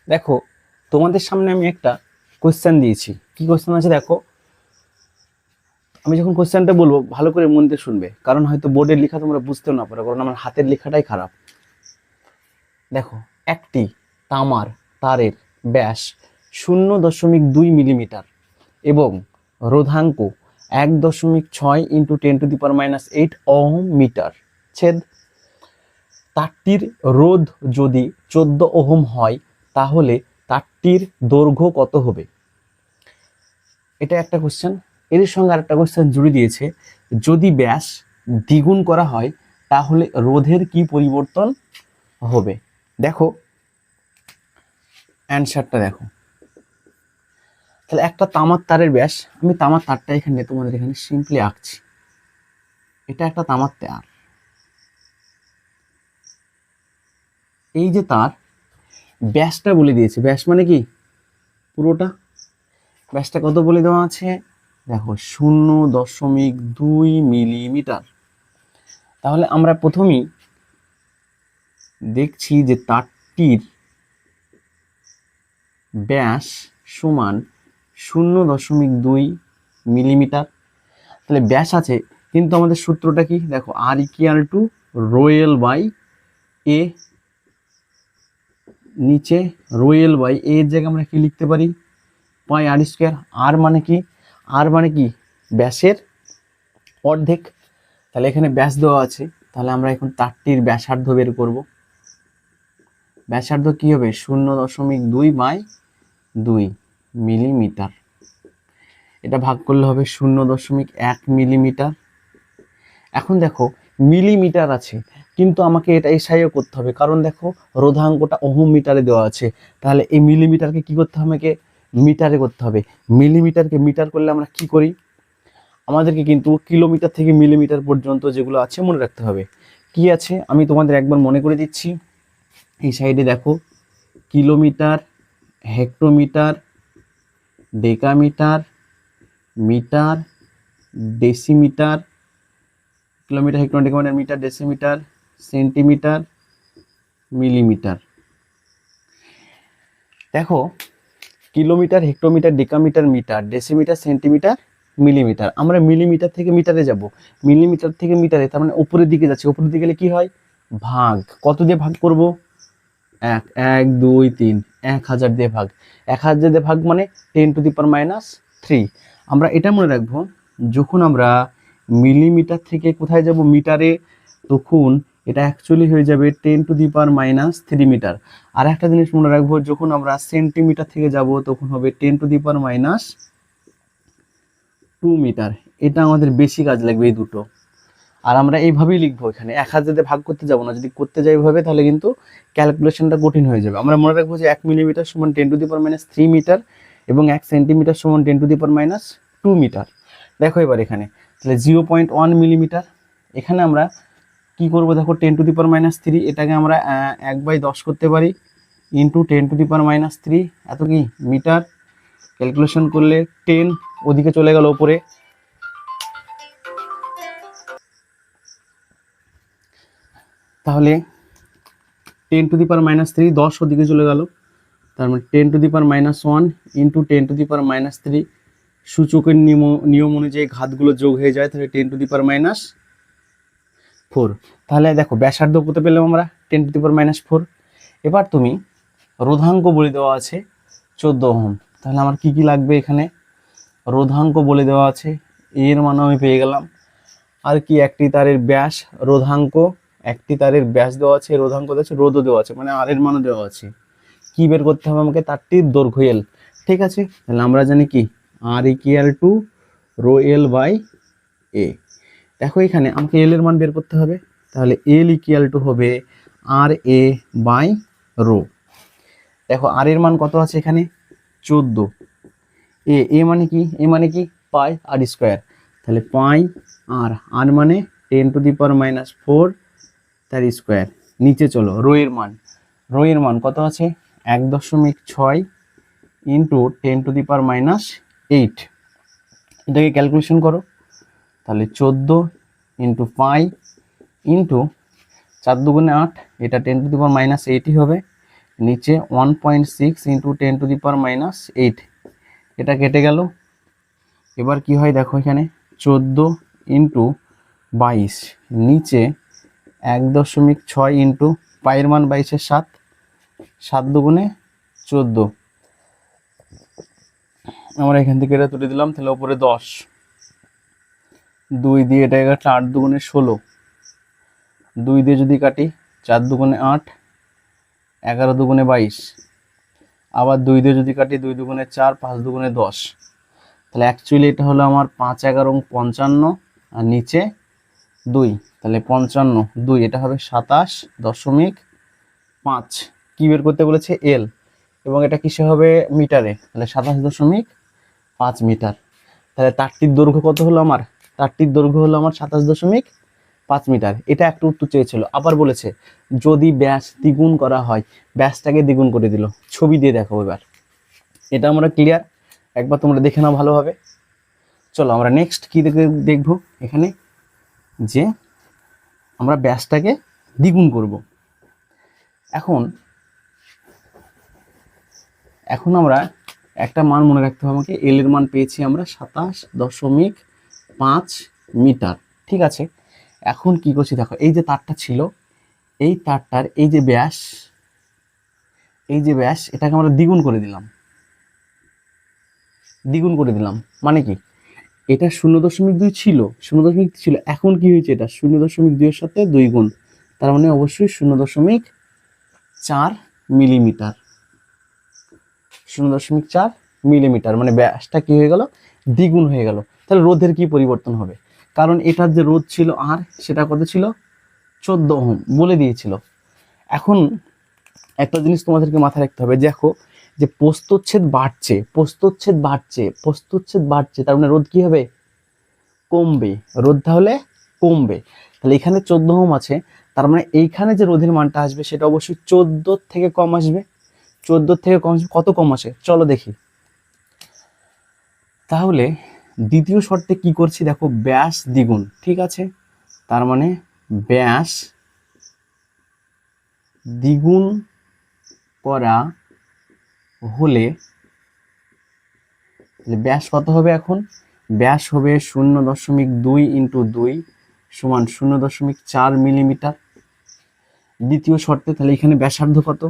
দেখো, তোমাদের সামনে আমি একটা কোশ্চেন দিয়েছি। কি কোশ্চেন আছে দেখো, আমি যখন কোশ্চেনটা বলবো ভালো করে মন দিয়ে শুনবে, কারণ হয়তো বোর্ডের লেখা তোমরা বুঝতেও না পারো, কারণ আমার হাতের লেখাটাই খারাপ। দেখো, একটি তামার তারের ব্যাস 0.2 মিলিমিটার এবং রোধাঙ্ক 1.6 ইন্টু 10⁻⁸ ওহম মিটার ছেদ। তারটির রোধ যদি 14 ওহম হয়, তাহলে তারটির দৈর্ঘ্য কত হবে? এটা একটা কোশ্চেন। এর সঙ্গে আরেকটা কোশ্চেন জুড়ে দিয়েছে, যদি ব্যাস দ্বিগুণ করা হয় তাহলে রোধের কি পরিবর্তন হবে? দেখো অ্যান্সারটা দেখো। তাহলে একটা তামার তারের ব্যাস, আমি তামার তারটা এখানে তোমাদের এখানে সিম্পলি আঁকছি। এটা একটা তামার তার। এই যে তার ব্যাসটা বলে দিয়েছে, ব্যাস মানে কি পুরোটা। ব্যাসটা কত বলে দেওয়া আছে দেখো, 0.2 মিলিমিটার। তাহলে আমরা প্রথমেই দেখছি যে তারটির ব্যাস সমান 0.2 মিলিমিটার। তাহলে ব্যাস আছে, কিন্তু আমাদের সূত্রটা কি দেখো, R equal to rho L by A. নিচে রো এল বাই এ এর জায়গায় আমরা কি লিখতে পারি, পাই আর স্কোয়ার। আর মানে কি, আর মানে কি ব্যাসের অর্ধেক। তাহলে এখানে ব্যাস দেওয়া আছে, তাহলে আমরা এখন তারটির ব্যাসার্ধ বের করব। ব্যাসার্ধ কি হবে, 0.2/2 মিলিমিটার। এটা ভাগ করলে হবে 0.1 মিলিমিটার। এখন দেখো মিলিমিটার আছে, কিন্তু আমাকে এটা এসআইও করতে হবে, কারণ দেখো রোধাঙ্কটা ওহম মিটারে দেওয়া আছে। তাহলে এই মিলিমিটারকে কি করতে হবে, আমাকে মিটারে করতে হবে। মিলিমিটারকে মিটার করলে আমরা কি করি, আমাদেরকে কিন্তু কিলোমিটার থেকে মিলিমিটার পর্যন্ত যেগুলো আছে মনে রাখতে হবে। কি আছে আমি তোমাদের একবার মনে করে দিচ্ছি। এই সাইডে দেখো, kilometre, hectometre, decametre, metre, decimetre, kilometre, hectometre, decametre, metre, decimetre, centimetre, millimetre. দেখো, kilometre, hectometre, decametre, metre, decimetre, centimetre, millimetre. আমরা মিলিমিটার থেকে মিটারে যাব, মিলিমিটার থেকে মিটারে, তার মানে উপরের দিকে যাচ্ছি। উপরের দিকে গেলে কি হয়, ভাগ। কত দিয়ে ভাগ করব, 1 1 2 3, 1000 দিয়ে ভাগ। 1000 দিয়ে ভাগ মানে 10⁻³ আমরা এটা মনে রাখবো, যখন আমরা মিলিমিটার থেকে কোথায় যাব মিটারে, তখন এটা অ্যাকচুয়ালি হয়ে যাবে 10⁻³ মিটার। আর একটা জিনিস মনে রাখবো, যখন আমরা সেন্টিমিটার থেকে যাব তখন হবে 10⁻² মিটার। এটা আমাদের বেশি কাজ লাগবে এই দুটো। আর আমরা এইভাবেই লিখবো, এখানে 1000 দিয়ে ভাগ করতে যাব না, যদি করতে যাই এভাবে তাহলে কিন্তু ক্যালকুলেশনটা কঠিন হয়ে যাবে। আমরা মনে রাখবো যে 1 মিলিমিটার সমান 10⁻³ মিটার এবং 1 সেন্টিমিটার সমান 10⁻² মিটার। দেখো এবার এখানে তাহলে 0.1 মিলিমিটার। এখানে আমরা কি করব দেখো, 10⁻³ এটাকে আমরা 1/10 করতে পারি, ইন্টু 10⁻³ এত কি মিটার। ক্যালকুলেশন করলে 10 ওদিকে চলে গেল উপরে, তাহলে 10⁻³ 10 ওদিকে চলে গেল, তার মানে 10⁻⁻1 ইন্টু 10⁻³ সূচকের নিয়ম অনুযায়ী ঘাতগুলো যোগ হয়ে যায়, তাহলে 10⁻⁴। তাহলে দেখো ব্যাসার্ধ কত পেলাম আমরা, 10⁻⁴। এবার তুমি রোধাঙ্ক বলে দেওয়া আছে 14 ওহম। তাহলে আমার কি কি লাগবে, এখানে রোধাঙ্ক বলে দেওয়া আছে, এর মান আমি পেয়ে গেলাম। আর কি, একটি তারের ব্যাস, রোধাঙ্ক, একটি তারের ব্যাস দেওয়া আছে, রোধাঙ্ক দেওয়া আছে, রোধও দেওয়া আছে, মানে আর এর মানও দেওয়া আছে। কি বের করতে হবে আমাকে, তারটির দৈর্ঘ্য এল। ঠিক আছে, তাহলে আমরা জানি কি R equal to rho L by A. দেখো এখানে আমাকে এল এর মান বের করতে হবে, তাহলে এল ইকুয়াল টু হবে আর এ বাই রো। দেখো আর এর মান কত আছে এখানে 14, এ মানে কি, এ মানে কি পাই আর স্কোয়ার। তাহলে পাই আর মানে 10⁻⁴ তার স্কোয়ার। নিচে চলো, রো এর মান কত আছে 1.6 ইন্টু 10⁻⁸। এটাকে ক্যালকুলেশন করো, তাহলে 14 ইন্টু পাই ইন্টু 4 2 8, এটা 10⁻⁸ হবে, নিচে 1.6 ইন্টু 10⁻⁻8, এটা কেটে গেল। এবার কি হয় দেখো, এখানে 14 ইন্টু 22, নিচে 1.6 ইন্টু পায়ের মান 22-এর 7, 7 দুগুণে 14, আমরা এখান থেকে এটা তুলে দিলাম, তাহলে ওপরে 10, 2 দিয়ে এটা কাটলে 8 দুগুণে 16, 2 দিয়ে যদি কাটি 4 দুগুণে 8, 11 দুগুণে 22, আবার 2 দিয়ে যদি কাটি 2 দুগুণে 4, 5 দুগুণে 10, তাহলে অ্যাকচুয়ালি এটা হলো আমার 5 11 55, আর নিচে 2, তাহলে 55 2, এটা হবে 27.5। কি বের করতে বলেছে? এল, এবং এটা কিসে হবে? মিটারে, তাহলে 27.5 মিটার। তাহলে তারটির দৈর্ঘ্য কত হলো আমার? তারটির দৈর্ঘ্য হলো আমার 27.5 মিটার। এটা একটা উত্তর চেয়েছিল। আবার বলেছে যদি ব্যাস দ্বিগুণ করা হয়, ব্যাসটাকে দ্বিগুণ করে দিল। ছবি দিয়ে দেখো এবার। এটা আমরা ক্লিয়ার, একবার তোমরা দেখে নাও ভালোভাবে। চলো আমরা নেক্সট কি দেখবো এখানে, যে আমরা ব্যাসটাকে দ্বিগুণ করব। এখন আমরা একটা মান মনে রাখতে হবে আমাকে, এল এর মান পেয়েছি আমরা 27.5 মিটার। ঠিক আছে, এখন কি করছি দেখো, এই যে তারটা ছিল, এই তারটার এই যে ব্যাস, এটাকে আমরা দ্বিগুণ করে দিলাম। মানে কি, এটা 0.2 ছিল, 0.2 ছিল, এখন কি হয়েছে, এটা 0.2 এর সাথে 2 গুণ, তার মানে অবশ্যই 0.4 মিলিমিটার। 0.4 মিলিমিটার, মানে ব্যাসটা কি হয়ে গেল? দ্বিগুণ হয়ে গেল। তাহলে রোধের কি পরিবর্তন হবে? কারণ এটার যে রোধ ছিল আর, সেটা কত ছিল? 14 ওহম বলে দিয়েছিল। এখন একটা জিনিস তোমাদেরকে মাথায় রাখতে হবে, দেখো যে প্রস্থচ্ছেদ বাড়ছে, তার মানে রোধ কি হবে? কমবে। রোধ তাহলে কমবে। তাহলে এখানে 14 ওহম আছে, তার মানে এইখানে যে রোধের মানটা আসবে সেটা অবশ্যই 14 থেকে কম আসবে। 14 থেকে কম আসবে, কত কম আসে চলো দেখি। তাহলে দ্বিতীয় শর্তে কি করছি দেখো, ব্যাস দ্বিগুণ। ঠিক আছে, তার মানে ব্যাস দ্বিগুণ করা হলে ব্যাস কত হবে? এখন ব্যাস হবে 0.2 ইন্টু 2 সমান 0.4 মিলিমিটার। দ্বিতীয় শর্তে তাহলে এখানে ব্যাসার্ধ কত?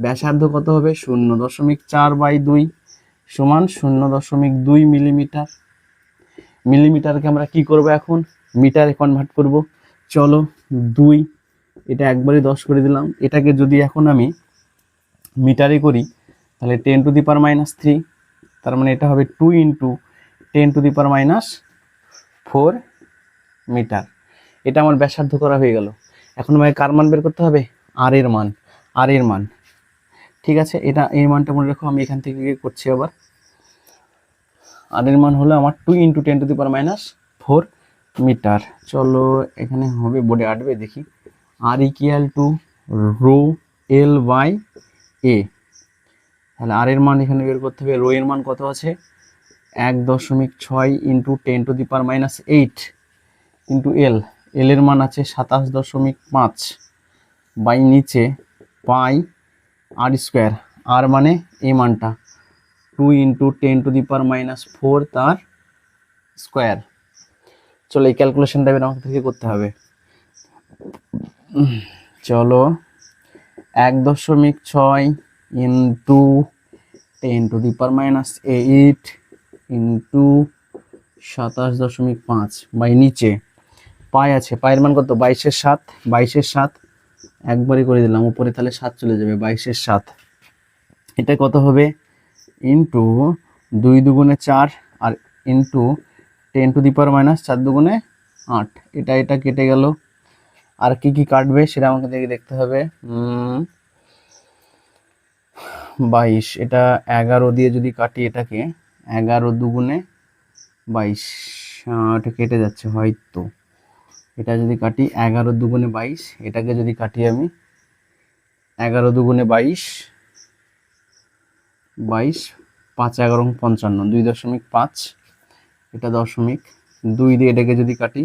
ব্যাসার্ধ কত হবে? 0.4/2 সমান 0.2 মিলিমিটার। মিলিমিটারকে আমরা কি করব এখন? মিটারে কনভার্ট করব। চলো 2, এটা একবারে 10 করে দিলাম। এটাকে যদি এখন আমি মিটারে করি তাহলে 10⁻³ তার মানে এটা হবে 2 ইন্টু 10⁻⁴ মিটার। এটা আমার ব্যাসার্ধ করা হয়ে গেল। এখন আমাকে কার মান বের করতে হবে? আর এর মান। ঠিক আছে, এই মানটা মনে রাখো, আমি এখান থেকে করছি আবার। আর এর মান হলো আমার 2 ইন্টু 10⁻⁴ মিটার। চলো এখানে হবে, বোর্ডে আটবে, দেখি। R equal to rho L by A. তাহলে আর এর মান এখানে বের করতে হবে। রো এর মান কত আছে? 1.6 ইন্টু 10⁻⁸ ইন্টু এল এর মান আছে 27.5 বাই নিচে পাই আর স্কোয়ার। আর মানে এই মানটা 2 ইন্টু 10⁻⁴ তার স্কোয়ার। চলো এই ক্যালকুলেশনটা এবার আমাদেরকে করতে হবে। চলো 1.6 ইন্টু 10⁻⁸ ইন্টু 27.5 বাই নিচে পাই আছে, পায়ের মান কত? 22/7 একবারই করে দিলাম, উপরে তাহলে 7 চলে যাবে, 22/7। এটা কত হবে? ইন্টু 2 দুগুণে 4 আর ইন্টু 10⁻⁻4 দুগুণে 8। এটা কেটে গেল। আর কি কি কাটবে সেটা আমাকে দেখতে হবে। 22, এটা 11 দিয়ে যদি কাটি, এটাকে 11 দুগুণে 22, এটা কেটে যাচ্ছে হয়তো। এটা যদি কাটি 11 দুগুণে 22, এটাকে যদি কাটি আমি 11 দুগুণে 22, 5 11 55, 2.5, এটা দশমিক। 2 দিয়ে এটাকে যদি কাটি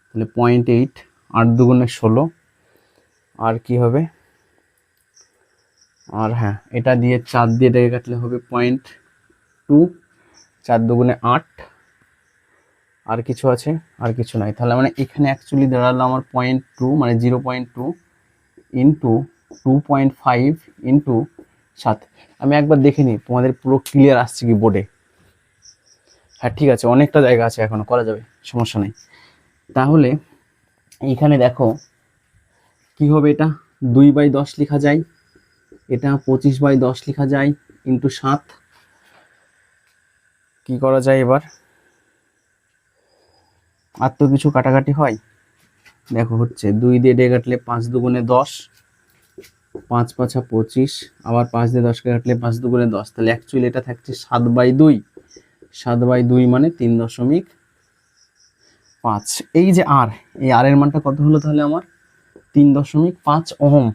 তাহলে 0.8, 8 দুগুণে 16, আর কি হবে, আর হ্যাঁ এটা দিয়ে 4 দিয়ে এটাকে কাটলে হবে 0.2, 4 দুগুণে 8, আর কিছু আছে, আর কিছু নাই। তাহলে মানে এখানে অ্যাকচুয়ালি দাঁড়ালো আমার 0.2 মানে 0.2 ইন্টু 2.5 ইন্টু 7। আমি একবার দেখে নিই তোমাদের পুরো ক্লিয়ার আসছে কি বোর্ডে। হ্যাঁ ঠিক আছে, অনেকটা জায়গা আছে এখনো, করা যাবে, সমস্যা নেই। তাহলে এইখানে দেখো কি হবে, এটা 2/10 লেখা যায়, এটা 25/10 লেখা যায়, ইন্টু 7। কি করা যায় এবার, আর তো কিছু কাটাকাটি হয়, দেখো হচ্ছে 2 দিয়ে ডে কাটলে 5 দুগুণে 10, 5 5 25, আবার 5 দিয়ে 10 কাটলে 5 দুগুণে 10। তাহলে অ্যাকচুয়ালি এটা থাকছে 7/2, 7/2 মানে 3.5। এই যে আর, এই আর এর মানটা কত হলো তাহলে আমার 3.5 ওহম।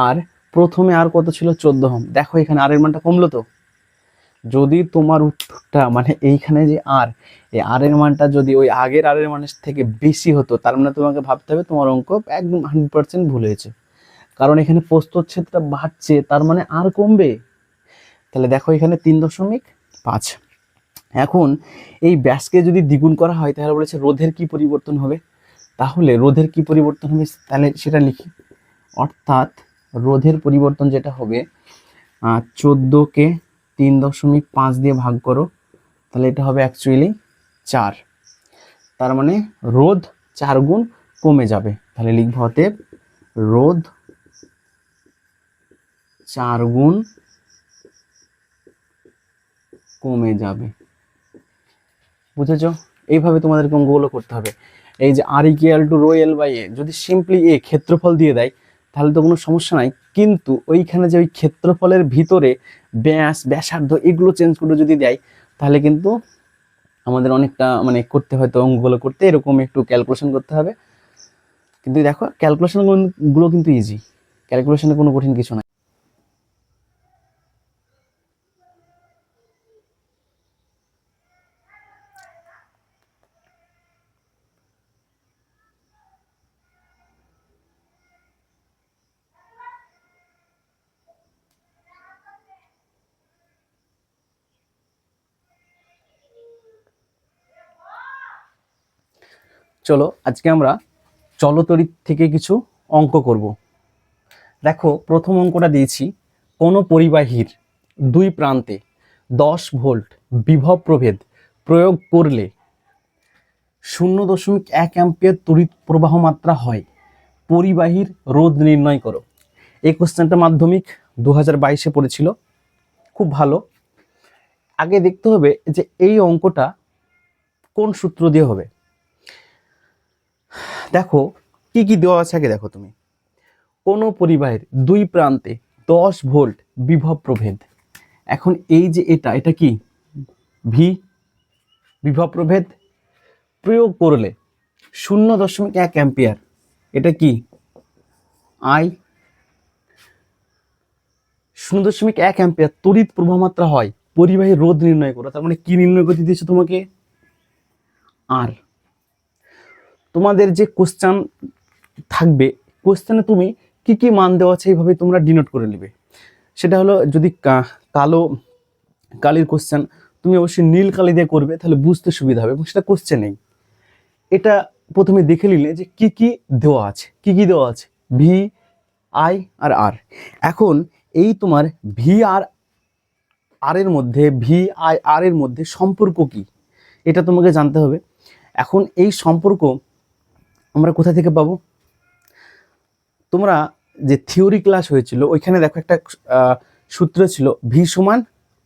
আর প্রথমে আর কত ছিল, 14 ওহম। দেখো এখানে আর এর মানটা কমলো তো। যদি তোমার উত্তরটা মানে এইখানে যে আর, এই আর এর মানটা যদি ওই আগের আর এর মানের থেকে বেশি হতো, তার মানে তোমাকে ভাবতে হবে তোমার অঙ্ক একদম 100% ভুল হয়েছে। কারণ এখানে প্রস্থচ্ছেদটা বাড়ছে, তার মানে আর কমবে। তাহলে দেখো এখানে 3.5। এখন এই ব্যাসকে যদি দ্বিগুণ করা হয় তাহলে বলেছে রোধের কি পরিবর্তন হবে। তাহলে রোধের কি পরিবর্তন হবে তাহলে সেটা লিখি। অর্থাৎ রোধের পরিবর্তন যেটা হবে, 14কে 3.5 দিয়ে ভাগ করো, তাহলে এটা হবে অ্যাকচুয়ালি 4। তার মানে রোধ 4 গুণ কমে যাবে। তাহলে লিখবো অতএব রোধ 4 গুণ কমে যাবে। বুঝেছো? এইভাবে তোমাদেরকে অঙ্কগুলো করতে হবে। এই যে R equal to rho L by A, যদি সিম্পলি এ ক্ষেত্রফল দিয়ে দেয় তাহলে তো কোনো সমস্যা নাই, কিন্তু ওইখানে যে ওই ক্ষেত্রফলের ভিতরে ব্যাস, ব্যাসার্ধ এগুলো চেঞ্জ করে যদি দেয় তাহলে কিন্তু আমাদের অনেকটা মানে করতে হয়তো অঙ্কগুলো করতে এরকম একটু ক্যালকুলেশন করতে হবে। কিন্তু দেখো ক্যালকুলেশনগুলো কিন্তু ইজি, ক্যালকুলেশনে কোনো কঠিন কিছু নাই। চলো আজকে আমরা চলতড়িৎ থেকে কিছু অঙ্ক করব। দেখো প্রথম অঙ্কটা দিয়েছি, কোনো পরিবাহীর দুই প্রান্তে 10 ভোল্ট বিভব প্রভেদ প্রয়োগ করলে 0.1 অ্যাম্পিয়ার তড়িৎ প্রবাহ মাত্রা হয়, পরিবাহীর রোধ নির্ণয় করো। এই কোশ্চেনটা মাধ্যমিক 2022-এ পড়েছিল, খুব ভালো। আগে দেখতে হবে যে এই অঙ্কটা কোন সূত্র দিয়ে হবে। দেখো কি কি দেওয়া আছে আগে দেখো তুমি। কোনো পরিবাহীর দুই প্রান্তে 10 ভোল্ট বিভব প্রভেদ। এখন এই যে এটা কি ভি, বিভব প্রভেদ প্রয়োগ করলে 0.1 অ্যাম্পিয়ার, এটা কি আই। 0.1 অ্যাম্পিয়ার তড়িৎ প্রবাহ মাত্রা হয়, পরিবাহী রোধ নির্ণয় করো। তার মানে কি নির্ণয় করতে দিয়েছে তোমাকে, আর। তোমাদের যে কোশ্চেন থাকবে, কোশ্চেনে তুমি কি কি মান দেওয়া আছে এইভাবে তোমরা ডিনোট করে নেবে। সেটা হলো যদি কালির কোশ্চেন, তুমি অবশ্যই নীল কালি দিয়ে করবে, তাহলে বুঝতে সুবিধা হবে, এবং সেটা কোশ্চেন নেই। এটা প্রথমে দেখে নিলে যে কি কি দেওয়া আছে, কি কি দেওয়া আছে, ভি, আই আর আর। এখন এই তোমার ভি আর আর এর মধ্যে, ভি আই আর এর মধ্যে সম্পর্ক কি, এটা তোমাকে জানতে হবে। এখন এই সম্পর্ক আমরা কোথা থেকে পাবো, তোমরা যে থিওরি ক্লাস হয়েছিল ওইখানে দেখো একটা সূত্র ছিল ভি সমান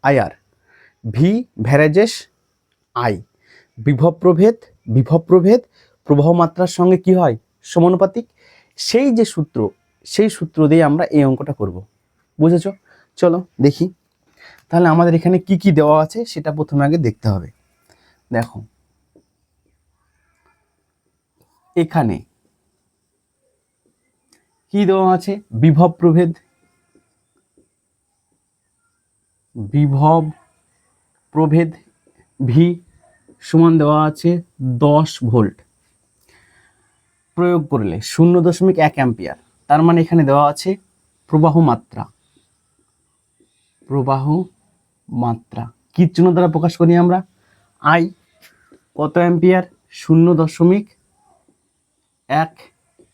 আই আর, ভি ভ্যারাজেস আই, বিভব প্রভেদ প্রবাহ মাত্রার সঙ্গে কি হয়, সমানুপাতিক। সেই যে সূত্র, সেই সূত্র দিয়ে আমরা এই অঙ্কটা করব। বুঝেছো? চলো দেখি তাহলে আমাদের এখানে কি কি দেওয়া আছে সেটা প্রথমে আগে দেখতে হবে। দেখো এখানে কি দেওয়া আছে, বিভব প্রভেদ ভি সমান দেওয়া আছে 10 ভোল্ট, প্রয়োগ করলে 0.1 অ্যাম্পিয়ার। তার মানে এখানে দেওয়া আছে প্রবাহ মাত্রা। প্রবাহ মাত্রা কি চিহ্ন দ্বারা প্রকাশ করি আমরা? আই কত অ্যাম্পিয়ার? 0.1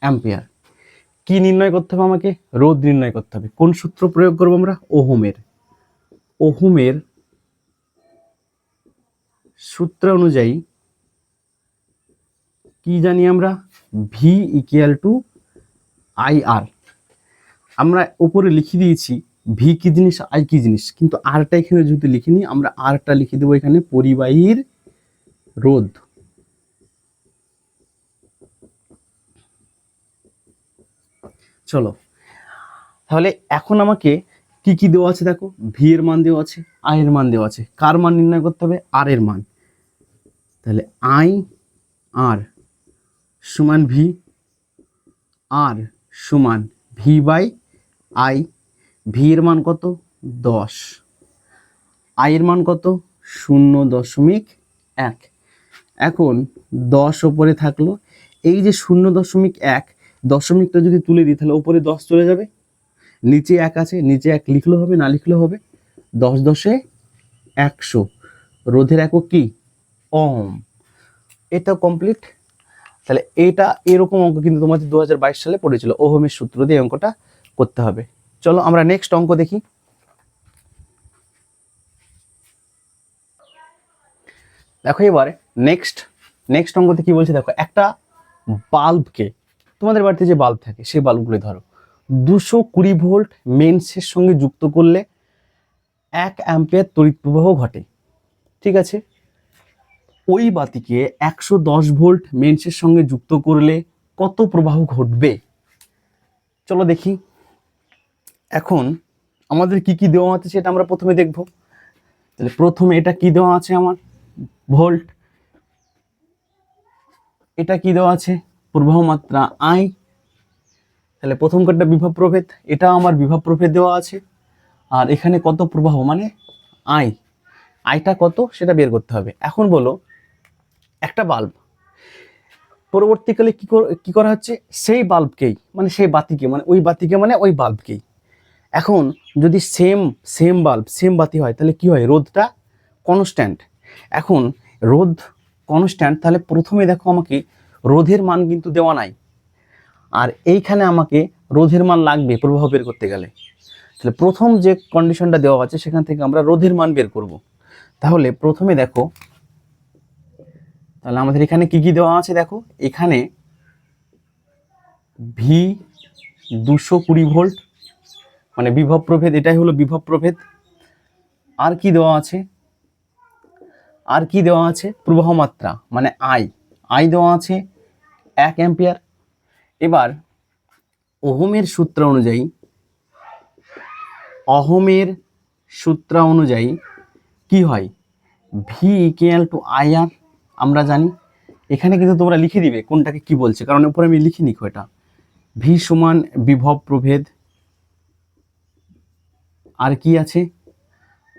অ্যাম্পিয়ার। কি নির্ণয় করতে হবে আমাকে? রোধ নির্ণয় করতে হবে। কোন সূত্র প্রয়োগ করবো আমরা? ওহমের। ওহমের সূত্র অনুযায়ী কি জানি আমরা? ভি ইকুয়াল টু আই আর। আমরা উপরে লিখে দিয়েছি ভি কি জিনিস, আই কি জিনিস, কিন্তু আরটা এখানে যদি লিখিনি, আমরা আরটা লিখে দেবো এখানে পরিবাহীর রোধ। চলো তাহলে এখন আমাকে কি কি দেওয়া আছে দেখো। ভি এর মান দেওয়া আছে, আই এর মান দেওয়া আছে। কার মান নির্ণয় করতে হবে? আর এর মান। তাহলে আই আর সমান ভি, আর সমান ভি বাই আই। ভি এর মান কত? 10। আই এর মান কত? 0.1। এখন 10 ওপরে থাকলো, এই যে 0.1 দশমিকটা যদি তুলে দিই তাহলে উপরে 10 চলে যাবে, নিচে 1 আছে, নিচে 1 লিখলেও হবে, না লিখলেও হবে। 10 10 100। রোধের একক কি? ওহম। এটা কমপ্লিট। তাহলে এটা এরকম অঙ্ক কিন্তু তোমাদের 2022 সালে পড়েছিল। ওহমের সূত্র দিয়ে অঙ্কটা করতে হবে। চলো আমরা নেক্সট অঙ্ক দেখি। দেখো এবারে নেক্সট অঙ্কতে কি বলছে দেখো। একটা বাল্বকে, তোমাদের বাড়িতে যে বাল্ব থাকে সেই বাল্বগুলো ধরো 220 ভোল্ট মেইনসের সঙ্গে যুক্ত করলে 1 অ্যাম্পিয়ার তড়িৎ প্রবাহ ঘটে। ঠিক আছে, ওই বাতিকে 110 ভোল্ট মেইনসের সঙ্গে যুক্ত করলে কত প্রবাহ ঘটবে? চলো দেখি। এখন আমাদের কি কি দেওয়া আছে সেটা আমরা প্রথমে দেখব। তাহলে প্রথমে এটা কি দেওয়া আছে আমার? ভোল্ট। এটা কি দেওয়া আছে? প্রবাহ মাত্রা আই। তাহলে প্রথম কোনটা? বিভব প্রভেদ। এটা আমার বিভব প্রভেদ দেওয়া আছে। আর এখানে কত প্রবাহ মানে আই, আইটা কত সেটা বের করতে হবে। এখন বলো একটা বাল্ব, পরবর্তীকালে কি করা হচ্ছে? সেই বাল্বকেই মানে সেই বাতিকে মানে ওই বাতিকে মানে ওই বাল্বকেই। এখন যদি সেম বাল্ব সেম বাতি হয় তাহলে কি হয়? রোধটা কনস্ট্যান্ট। এখন রোধ কনস্ট্যান্ট, তাহলে প্রথমে দেখো আমাকে রোধের মান কিন্তু দেওয়া নাই, আর এইখানে আমাকে রোধের মান লাগবে প্রবাহ বের করতে গেলে। তাহলে প্রথম যে কন্ডিশনটা দেওয়া আছে সেখান থেকে আমরা রোধের মান বের করব। তাহলে প্রথমে দেখো, তাহলে আমাদের এখানে কি কি দেওয়া আছে দেখো। এখানে ভি 220 ভোল্ট মানে বিভব প্রভেদ, এটাই হলো বিভব প্রভেদ। আর কি দেওয়া আছে? আর কি দেওয়া আছে? প্রবাহ মাত্রা মানে আই দেওয়া আছে 1 অ্যাম্পিয়ার। এবার ওহমের সূত্র অনুযায়ী কি হয়? ভি ইকুয়াল টু আই আর আমরা জানি। এখানে কিন্তু তোমরা লিখে দিবে কোনটাকে কি বলছে, কারণ উপরে আমি লিখে নিখো এটা। ভি সমান বিভব প্রভেদ, আর কি আছে?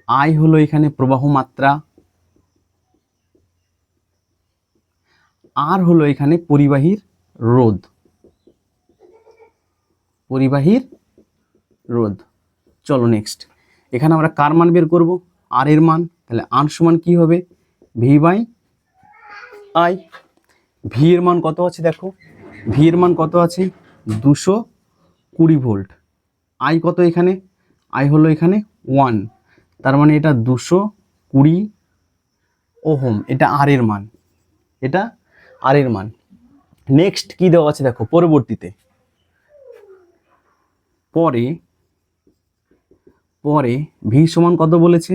আই হলো এখানে প্রবাহ মাত্রা, আর হলো এখানে পরিবাহীর রোধ। চলো নেক্সট, এখানে আমরা কার মান বের করব? আর এর মান। তাহলে আর সমান কি হবে? V by I. ভি এর মান কত আছে দেখো। ভি এর মান কত আছে? 220 ভোল্ট। আই কত এখানে? আই হলো এখানে 1, তার মানে এটা 220 ওহম। এটা আর এর মান, এটা আর এর মান। নেক্সট কি দেওয়া আছে দেখো পরবর্তীতে। পরে ভি সমান কত বলেছে?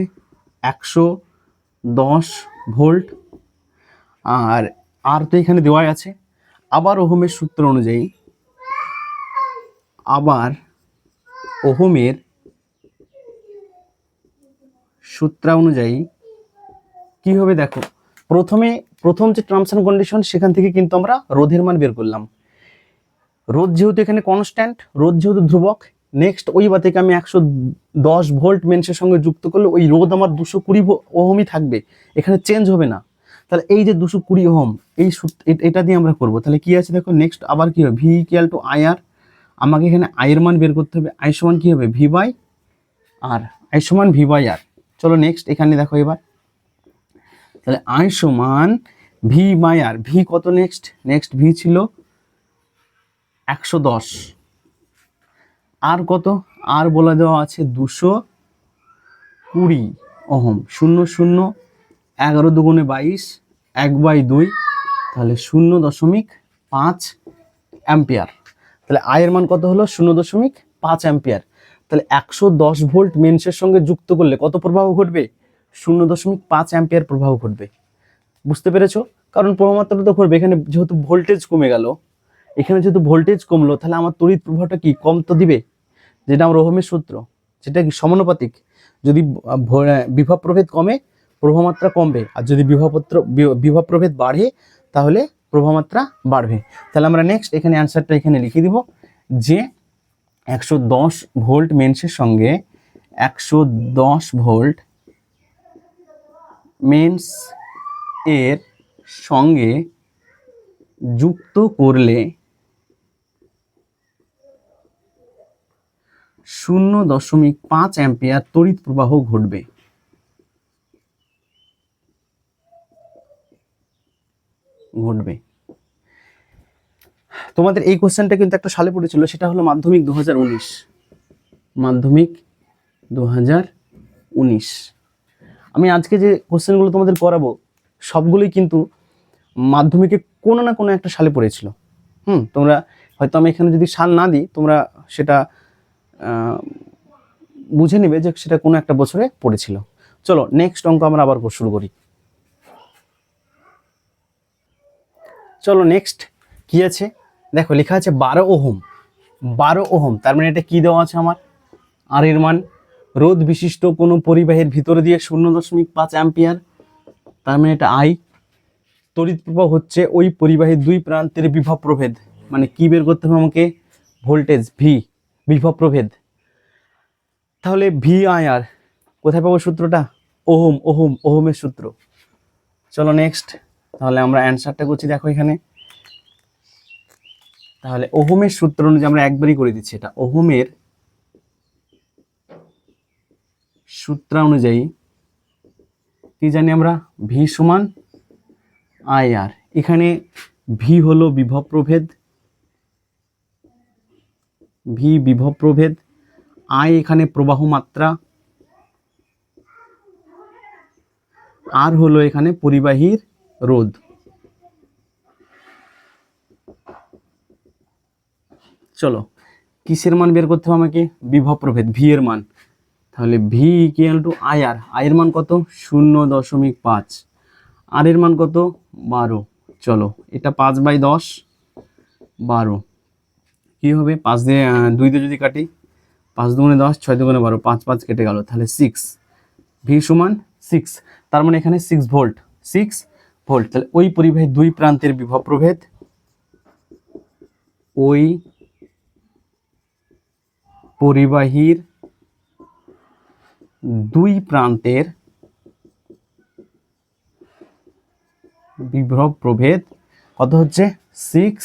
110 ভোল্ট। আর তো এখানে দেওয়াই আছে। আবার ওহমের সূত্র অনুযায়ী কি হবে দেখো। প্রথম যে টার্মস এন্ড কন্ডিশন সেখান থেকে কিন্তু আমরা রোধের মান বের করলাম। রোধ যেহেতু এখানে কনস্ট্যান্ট, রোধ যেহেতু ধ্রুবক, নেক্সট ওই বাতিকে আমি 110 ভোল্ট মেন্সের সঙ্গে যুক্ত করলে ওই রোধ আমার 220 ওহমই থাকবে, এখানে চেঞ্জ হবে না। তাহলে এই যে 220 ওহম, এটা দিয়ে আমরা করব। তাহলে কি আছে দেখো নেক্সট আবার কি হবে? ভি ইকুয়াল টু আই আর। আমাকে এখানে আয়ের মান বের করতে হবে। আই সমান কি হবে? V by R. আই সমান ভি বাই আর। চলো নেক্সট এখানে দেখো এবার, তাহলে আই সমান ভি বাই আর। ভি কত? নেক্সট ভি ছিল 110। আর কত? আর বলে দেওয়া আছে 220 ওহম। 0 11 দুগুণে 22, 1/2, তাহলে 0.5 অ্যাম্পিয়ার। তাহলে আয়ের মান কত হলো? 0.5 অ্যাম্পিয়ার। তাহলে 110 ভোল্ট মেন্সের সঙ্গে যুক্ত করলে কত প্রবাহ ঘটবে? 0.5 অ্যাম্পিয়ার প্রবাহ ঘটবে। বুঝতে পেরেছো? কারণ প্রবাহমাত্রা তো ঘটবে, এখানে যেহেতু ভোল্টেজ কমে গেল, এখানে যেহেতু ভোল্টেজ কমলো, তাহলে আমার তড়িৎ প্রবাহটা কি কম তো দিবে, যেটা আমার ওহমের সূত্র, যেটা কি সমানুপাতিক। যদি বিভব প্রভেদ কমে প্রবাহমাত্রা কমবে, আর যদি বিভব প্রভেদ বাড়ে তাহলে প্রবাহমাত্রা বাড়বে। তাহলে আমরা নেক্সট এখানে অ্যান্সারটা এখানে লিখে দিব যে 110 ভোল্ট মেন্সের সঙ্গে 110 ভোল্ট মেন্স এর সঙ্গে যুক্ত করলে 0.5 অ্যাম্পিয়ার তড়িৎ প্রবাহ ঘটবে। তোমাদের এই কোশ্চেনটা কিন্তু একটা সালে পড়েছিল, সেটা হলো মাধ্যমিক 2019। মাধ্যমিক 2019। আমি আজকে যে কোশ্চেনগুলো তোমাদের করাবো সবগুলোই কিন্তু মাধ্যমিকে কোনো না কোনো একটা সালে পড়েছিল। তোমরা হয়তো আমি এখানে যদি সাল না দিই, তোমরা সেটা বুঝে নেবে যে সেটা কোনো একটা বছরে পড়েছিল। চলো নেক্সট অঙ্ক আমরা আবার শুরু করি। চলো নেক্সট কি আছে দেখো, লেখা আছে 12 ওহম। 12 ওহম, তার মানে এটা কি দেওয়া আছে আমার? আর এর মান। রোধ বিশিষ্ট কোনো পরিবাহীর ভিতরে দিয়ে 0.5 অ্যাম্পিয়ার, তার মানে এটা আই। তড়িৎ প্রবাহ হচ্ছে ওই পরিবাহীর দুই প্রান্তের বিভব প্রভেদ, মানে কি বের করতে হবে আমাকে? ভোল্টেজ ভি, বিভব প্রভেদ। তাহলে ভি আই আর কোথায় পাবো সূত্রটা? ওহমের সূত্র। চলো নেক্সট, তাহলে আমরা অ্যান্সারটা করছি দেখো এখানে। তাহলে ওহমের সূত্র অনুযায়ী আমরা একবারই করে দিচ্ছি এটা। ওহমের সূত্র অনুযায়ী কি জানি আমরা? ভি সমান আই আর। এখানে ভি হলো বিভব প্রভেদ, ভি বিভব প্রভেদ, আই এখানে প্রবাহ মাত্রা, আর হলো এখানে পরিবাহীর রোধ। চলো কিসের মান বের করতে হবে আমাকে? বিভব প্রভেদ ভি এর মান। তাহলে V equal to I R. I এর মান কত? 0.5। আর এর মান কত? 12। চলো এটা 5/10, 12 কি হবে? 5 দিয়ে 2 দিয়ে যদি কাটি, 5 দুগুণে 10, 6 দুগুণে 12, 5 5 কেটে গেল, তাহলে 6। ভি সমান 6, তার মানে এখানে 6 ভোল্ট। 6 ভোল্ট। তাহলে ওই পরিবাহীর দুই প্রান্তের বিভব প্রভেদ, ওই পরিবাহীর দুই প্রান্তের বিভব প্রভেদ কত হচ্ছে? 6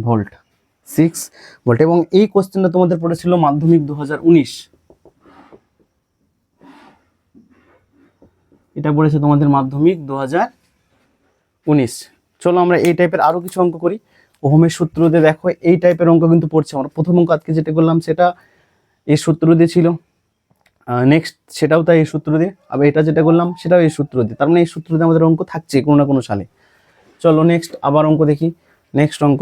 ভোল্ট। 6 ভোল্ট। এবং এই কোশ্চেনটা তোমাদের পড়েছিল মাধ্যমিক 2019। এটা পড়েছে তোমাদের মাধ্যমিক 2019। চলো আমরা এই টাইপের আরো কিছু অঙ্ক করি। ওহমের সূত্র দিয়ে দেখো এই টাইপের অঙ্ক কিন্তু পড়ছে। আমরা প্রথম অঙ্ক আজকে যেটা করলাম সেটা এই সূত্র দিয়ে ছিল, নেক্সট সেটাও তাই এই সূত্র দিয়ে, আবার এটা যেটা করলাম সেটাও এই সূত্র দিয়ে। তার মানে এই সূত্র দিয়ে আমাদের অঙ্ক থাকছে কোনো না কোনো সালে। চলো নেক্সট আবার অঙ্ক দেখি। নেক্সট অঙ্ক,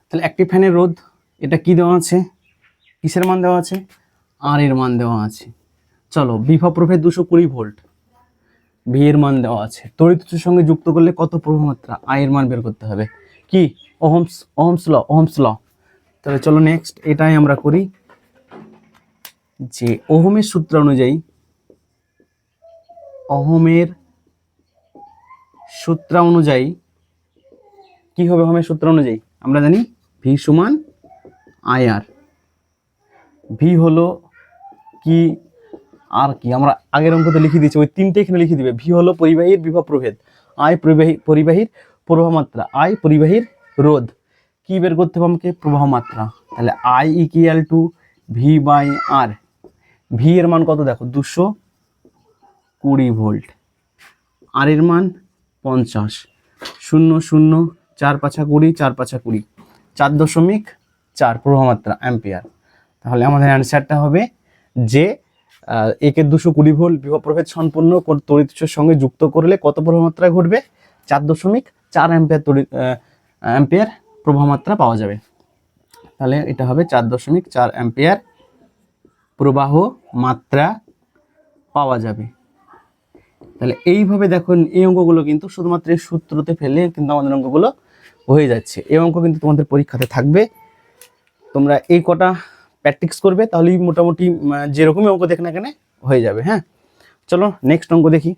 তাহলে একটি ফ্যানের রোধ, এটা কি দেওয়া আছে? কিসের মান দেওয়া আছে? আর এর মান দেওয়া আছে। চলো বিভব প্রভেদ 220 ভোল্ট, ভি এর মান দেওয়া আছে। তড়িৎ উৎসের সঙ্গে যুক্ত করলে কত প্রবাহমাত্রা? আই এর মান বের করতে হবে। কি? Ohm's law. তাহলে চলো নেক্সট এটাই আমরা করি, যে ওহমের সূত্র অনুযায়ী, ওহমের সূত্র অনুযায়ী কি হবে? ওহমের সূত্র অনুযায়ী আমরা জানি ভি সমান আই আর। ভি হলো কি আর কি আমরা আগের অঙ্কতে লিখে দিয়েছি, ওই তিনটে এখানে লিখে দিবে। ভি হলো পরিবাহীর বিভব প্রভেদ, আই পরিবাহীর প্রবাহ মাত্রা, আই পরিবাহীর রোধ, কি বের করতে হবে আমাকে? প্রবাহ মাত্রা। তাহলে I equal to V by R. V এর মান কত দেখো 220 ভোল্ট, আর এর মান 50, 0 0 4 5 20, 4 5 20, 4.4 প্রবাহ মাত্রা অ্যাম্পিয়ার। তাহলে আমাদের অ্যান্সারটা হবে যে একে 220 ভোল্ট বিভব প্রভেদ সম্পন্ন তড়িৎ উৎসের সঙ্গে যুক্ত করলে কত প্রবাহ মাত্রা ঘটবে? 4.4 অ্যাম্পিয়ার অ্যাম্পিয়ার প্রবাহ মাত্রা পাওয়া যাবে। তাহলে এটা হবে 4.4 অ্যাম্পিয়ার প্রবাহ মাত্রা পাওয়া যাবে। তাহলে এইভাবে দেখো এই অঙ্কগুলো কিন্তু শুধুমাত্র এই সূত্রতে ফেলে কিন্তু আমাদের অঙ্কগুলো হয়ে যাচ্ছে। এই অঙ্ক কিন্তু তোমাদের পরীক্ষাতে থাকবে, তোমরা এই কটা প্র্যাকটিস করবে, তাহলেই মোটামুটি যেরকমই অঙ্ক দেখ না কেন হয়ে যাবে। হ্যাঁ, চলো নেক্সট অঙ্ক দেখি।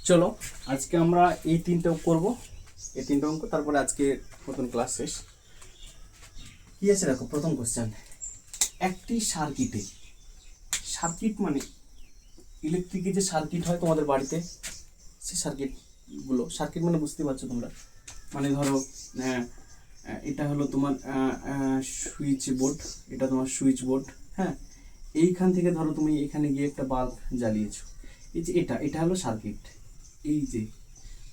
চলো আজকে আমরা এই তিনটে করব, এই তিনটে অঙ্ক, তারপরে আজকে নতুন ক্লাস শেষ। কি আছে দেখো, প্রথম কোশ্চেন, একটি সার্কিটে, সার্কিট মানে ইলেকট্রিকের যে সার্কিট হয় তোমাদের বাড়িতে, সেই সার্কিটগুলো, সার্কিট মানে বুঝতে পারছো তোমরা, মানে ধরো এটা হলো তোমার সুইচ বোর্ড, এটা তোমার সুইচ বোর্ড। হ্যাঁ, এইখান থেকে ধরো তুমি এখানে গিয়ে একটা বাল্ব জ্বালিয়েছো, এই যে এটা হলো সার্কিট। এই যে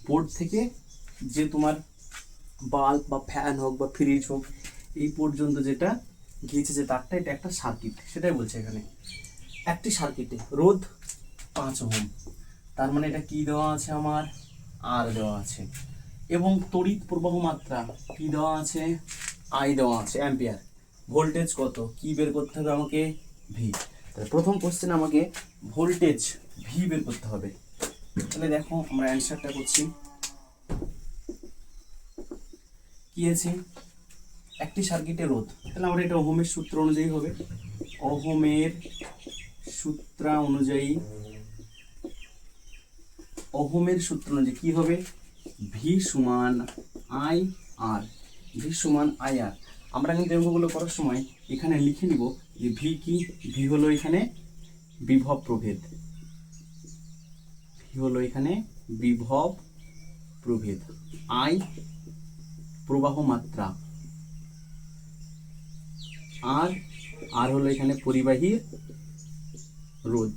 বোর্ড থেকে যে তোমার বাল্ব বা ফ্যান হোক বা ফ্রিজ হোক এই পর্যন্ত যেটা গিয়েছে যে তারটা, এটা একটা সার্কিট, সেটাই বলছে এখানে। একটি সার্কিটে রোধ 5 ওহম, তার মানে এটা কি দেওয়া আছে আমার? আর দেওয়া আছে, এবং তড়িৎ প্রবাহ মাত্রা কি দেওয়া আছে? আই দেওয়া আছে, অ্যাম্পিয়ার। ভোল্টেজ কত কি বের করতে হবে আমাকে? ভি। তাহলে প্রথম কোশ্চেন আমাকে ভোল্টেজ ভি বের করতে হবে। তাহলে দেখো আমরা অ্যান্সারটা করছি। কি আছে? একটি সার্কিটে রোধ, তাহলে আমরা এটা ওহমের সূত্র অনুযায়ী হবে, ওহমের সূত্র অনুযায়ী, ওহমের সূত্র অনুযায়ী কি হবে? ভি সমান আই আর, ভি সমান আই আর। আমরা কিন্তু অঙ্কগুলো করার সময় এখানে লিখে নিব যে ভি কি? ভি হলো এখানে বিভব প্রভেদ, ভি হলো এখানে বিভব প্রভেদ, আই প্রবাহ মাত্রা, আর আর হলো এখানে পরিবাহীর রোধ।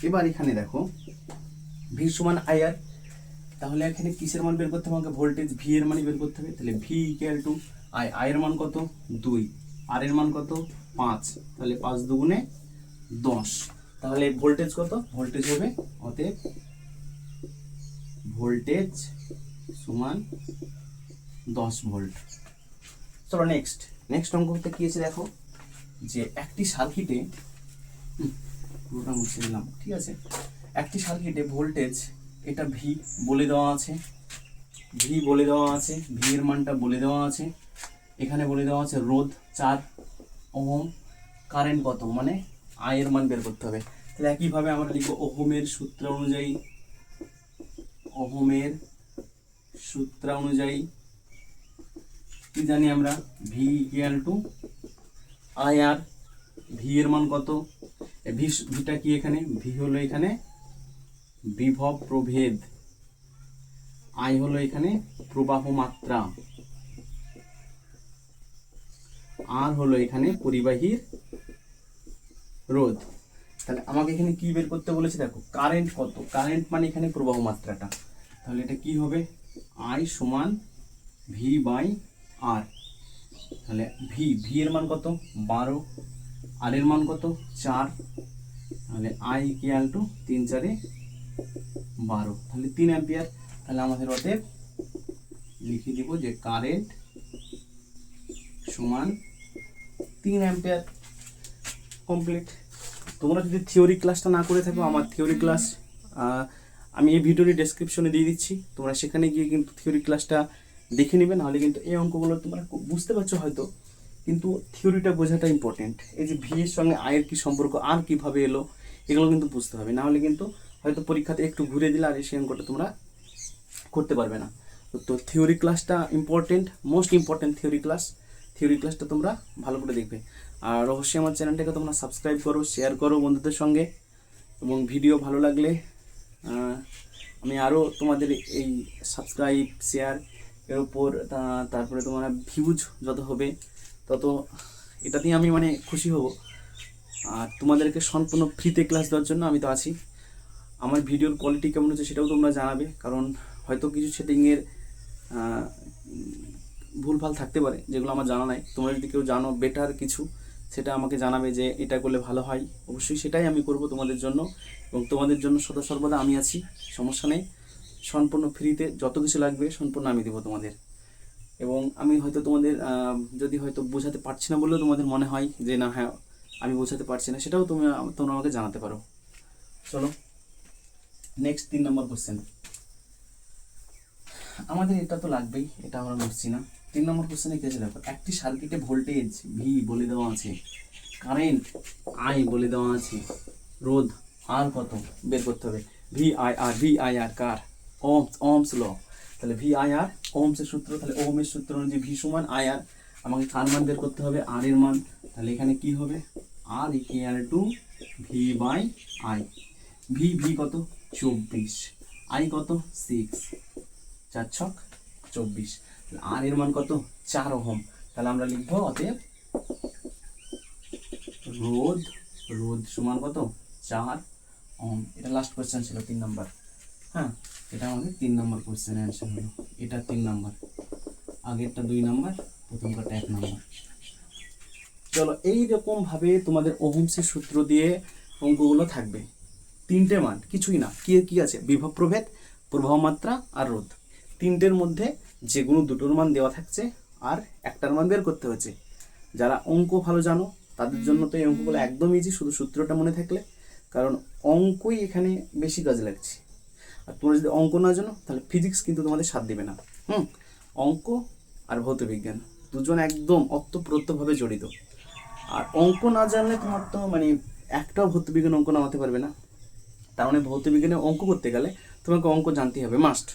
এবার এখানে দেখো ভি সমান আই আর, তাহলে এখানে কিসের মান বের করতে হবে আমাকে? ভোল্টেজ ভি এর মানই বের করতে হবে। তাহলে V equal to I, I এর মান কত? 2, আর এর মান কত? 5, তাহলে 5 দুগুণে 10। তাহলে ভোল্টেজ কত? ভোল্টেজ হবে, অতএব ভোল্টেজ সমান 10 ভোল্ট। চলো নেক্সট অঙ্কতে কি আছে দেখো, যে একটি সার্কিটে, পুরোটা মুছে দিলাম, ঠিক আছে, একটি সার্কিটে ভোল্টেজ, এটা ভি বলে দেওয়া আছে, ভি বলে দেওয়া আছে, ভি এর মানটা বলে দেওয়া আছে, এখানে বলে দেওয়া আছে রোধ 4 ওহম, কারেন্ট কত মানে আই এর মান বের করতে হবে। তাহলে একইভাবে আমরা লিখব ওহমের সূত্র অনুযায়ী, ওহমের সূত্র অনুযায়ী কি জানি আমরা? V equal to I R, V এর মান কত? ভিটা কি এখানে? ভি হলো এখানে বিভব প্রভেদ, আই হলো এখানে প্রবাহ মাত্রা, আর হলো এখানে পরিবাহীর রোধ। তাহলে আমাকে এখানে কি বের করতে বলেছে দেখো, কারেন্ট কত? কারেন্ট মানে এখানে প্রবাহ মাত্রাটা, তাহলে এটা কি হবে? আই সমান ভি বাই আর। তাহলে ভি এর মান কত? 12, আর এর মান কত? 4, তাহলে আই ইকুয়াল টু 3 4 12, তাহলে 3 অ্যাম্পিয়ার। তাহলে আমাদের অতএব লিখে দিব যে কারেন্ট সমান 3 অ্যাম্পিয়ার। কমপ্লিট। তোমরা যদি থিওরি ক্লাসটা না করে থাকো, আমার থিওরি ক্লাস আমি এই ভিডিওর ডেসক্রিপশনে দিয়ে দিচ্ছি, তোমরা সেখানে গিয়ে কিন্তু থিওরি ক্লাসটা দেখে নেবে, নাহলে কিন্তু এই অঙ্কগুলো তোমরা বুঝতে পারছো হয়তো, কিন্তু থিওরিটা বোঝাটা ইম্পর্টেন্ট। এই যে ভি এর সঙ্গে আয়ের কি সম্পর্ক, আর কিভাবে এলো, এগুলো কিন্তু বুঝতে হবে, নাহলে কিন্তু হয়তো পরীক্ষাতে একটু ঘুরে দিলে আর সেই অঙ্কটা তোমরা করতে পারবে না। তো থিওরি ক্লাসটা ইম্পর্টেন্ট, মোস্ট ইম্পর্টেন্ট থিওরি ক্লাসটা তোমরা ভালো করে দেখবে। আর অবশ্যই আমার চ্যানেলটাকে তোমরা সাবস্ক্রাইব করো, শেয়ার করো বন্ধুদের সঙ্গে, এবং ভিডিও ভালো লাগলে আমি আরও তোমাদের এই সাবস্ক্রাইব শেয়ার এর উপর তারপরে তোমার ভিউজ যত হবে তত এটাতেই আমি মানে খুশি হব। আর তোমাদেরকে সম্পূর্ণ ফ্রিতে ক্লাস দেওয়ার জন্য আমি তো আছি। আমার ভিডিওর কোয়ালিটি কেমন হচ্ছে সেটাও তোমরা জানাবে, কারণ হয়তো কিছু সেটিংয়ের ভুলভাল থাকতে পারে যেগুলো আমার জানা নাই। তোমরা যদি কেউ জানো বেটার কিছু, সেটা আমাকে জানাবে যে এটা করলে ভালো হয়, অবশ্যই সেটাই আমি করব তোমাদের জন্য। এবং তোমাদের জন্য সদা সর্বদা আমি আছি, সমস্যা নেই। সম্পূর্ণ ফ্রিতে যত কিছু লাগবে সম্পূর্ণ আমি দেবো তোমাদের। এবং আমি হয়তো তোমাদের যদি হয়তো বোঝাতে পারছি না বললেও তোমাদের মনে হয় যে না হ্যাঁ আমি বোঝাতে পারছি না, সেটাও তোমরা আমাকে জানাতে পারো। চলো নেক্সট 3 নম্বর কোশ্চেন। আমাদের এটা তো লাগবেই, এটা আমরা বুঝছি না। 3 নম্বর কোশ্চেনে কি আছে দেখো, একটি সার্কিটে ভোল্টেজ ভি বলে দেওয়া আছে, কারেন্ট আই বলে দেওয়া আছে, রোধ আর কত বের করতে হবে। ভি আই আর কার? Ohm's law. তাহলে ভি আই আর ওহমসের সূত্র, তাহলে ওহমের সূত্র অনুযায়ী ভি সমান আই আর, আমাকে কার মান বের করতে হবে? আর এর মান। তাহলে এখানে কি হবে? R equal to V by I. V কত? 24। আই কত? 6। 4 ছক 24। আর এর মান কত? 4 ওহম। তাহলে আমরা লিখবো অতএব রোধ সমান কত? 4 ওহম। এটা লাস্ট কোশ্চেন ছিল 3 নম্বর। হ্যাঁ, এটা আমাদের 3 নম্বর কোশ্চেনের অ্যান্সার হলো। এটা 3 নম্বর, আগেরটা 2 নম্বর, প্রথমটা 1 নম্বর। চলো এইরকম ভাবে তোমাদের ওহমসের সূত্র দিয়ে অঙ্কগুলো থাকবে। 3টে মান, কিছুই না। কি কি আছে? বিভব প্রভেদ, প্রবাহ মাত্রা আর রোধ। 3টের মধ্যে যে কোনো 2টোর মান দেওয়া থাকছে আর একটার মান বের করতে হচ্ছে। যারা অঙ্ক ভালো জানো তাদের জন্য তো এই অঙ্কগুলো একদম ইজি, শুধু সূত্রটা মনে থাকলে, কারণ অঙ্কই এখানে বেশি কাজে লাগছে। আর তোমরা যদি অঙ্ক না জানো তাহলে ফিজিক্স কিন্তু তোমাদের সাথ দেবে না। অঙ্ক আর ভৌতবিজ্ঞান দুজন একদম ওতপ্রোতভাবে জড়িত। আর অঙ্ক না জানলে তোমার তো মানে একটাও ভৌতবিজ্ঞান অঙ্ক নামাতে পারবে না। তার মানে ভৌতবিজ্ঞানে অঙ্ক করতে গেলে তোমাকে অঙ্ক জানতেই হবে, মাস্ট।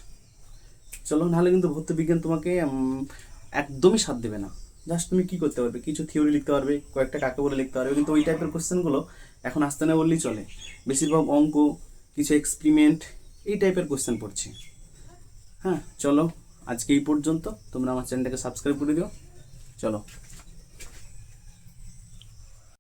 চলো, নাহলে কিন্তু ভৌতবিজ্ঞান তোমাকে একদমই সাথ দেবে না। জাস্ট তুমি কি করতে পারবে? কিছু থিওরি লিখতে পারবে, কয়েকটা কাকে বলে লিখতে পারবে, কিন্তু ওই টাইপের কোশ্চেনগুলো এখন আসতে না বললেই চলে। বেশিরভাগ অঙ্ক, কিছু এক্সপেরিমেন্ট, এই টাইপের কোশ্চেন পড়ছে। হ্যাঁ চলো, আজকে এই পর্যন্ত। তোমরা আমার চ্যানেলটাকে সাবস্ক্রাইব করে দিও। চলো।